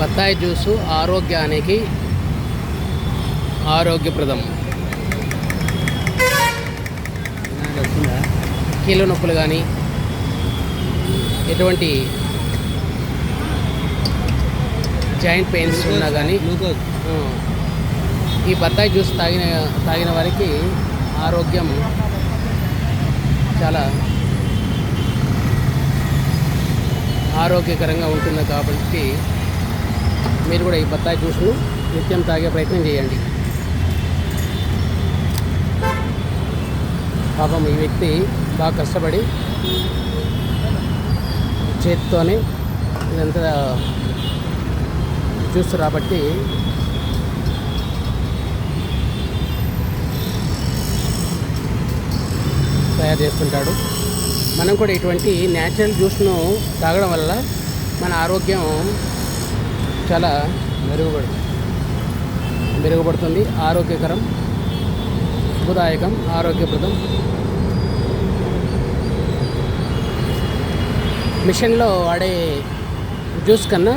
బత్తాయి జ్యూసు ఆరోగ్యానికి ఆరోగ్యప్రదం. కీళ్ళ నొప్పులు కానీ ఎటువంటి జాయింట్ పెయిన్స్ ఉన్నా కానీ ఈ బత్తాయి జ్యూస్ తాగిన వారికి ఆరోగ్యం చాలా ఆరోగ్యకరంగా ఉంటుంది. కాబట్టి మీరు కూడా ఈ బత్తాయి జ్యూస్ను నిత్యం తాగే ప్రయత్నం చేయండి. పాపం ఈ వ్యక్తి బాగా కష్టపడి చేతితోనే ఇదంతా జ్యూస్ రాబట్టి తయారు చేస్తుంటాడు. మనం కూడా ఇటువంటి న్యాచురల్ జ్యూస్ను తాగడం వల్ల మన ఆరోగ్యం చాలా మెరుగుపడుతుంది. ఆరోగ్యకరం, శుభదాయకం, ఆరోగ్యప్రదం. మిషన్లో వాడే జ్యూస్ కన్నా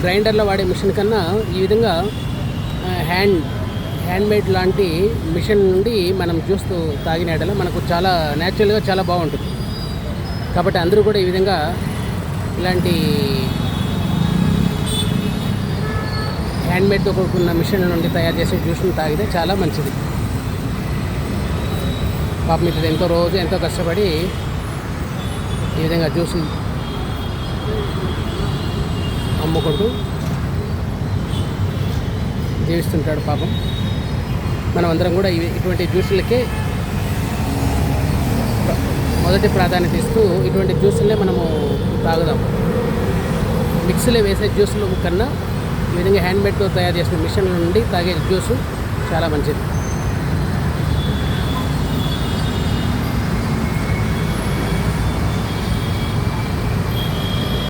గ్రైండర్లో వాడే మిషన్ కన్నా ఈ విధంగా హ్యాండ్మేడ్ లాంటి మిషన్ నుండి మనం జ్యూస్ తాగిన ఎడల మనకు చాలా న్యాచురల్గా చాలా బాగుంటుంది. కాబట్టి అందరూ కూడా ఈ విధంగా ఇలాంటి హ్యాండ్మేడ్తో కూడుకున్న మిషన్ నుండి తయారు చేసే జ్యూస్ని తాగితే చాలా మంచిది. పాపం ఇట్లా ఎంతో కష్టపడి ఈ విధంగా జ్యూస్ అమ్ముకుంటూ జీవిస్తుంటాడు పాపం. మనం అందరం కూడా ఇటువంటి జ్యూసులకే మొదటి ప్రాధాన్యత ఇస్తూ ఇటువంటి జ్యూసులనే మనము తాగుదాం. మిక్సీలో వేసే జ్యూసుల కన్నా ఈ విధంగా హ్యాండ్మేడ్తో తయారు చేసిన మిషన్ల నుండి తాగే జ్యూసు చాలా మంచిది.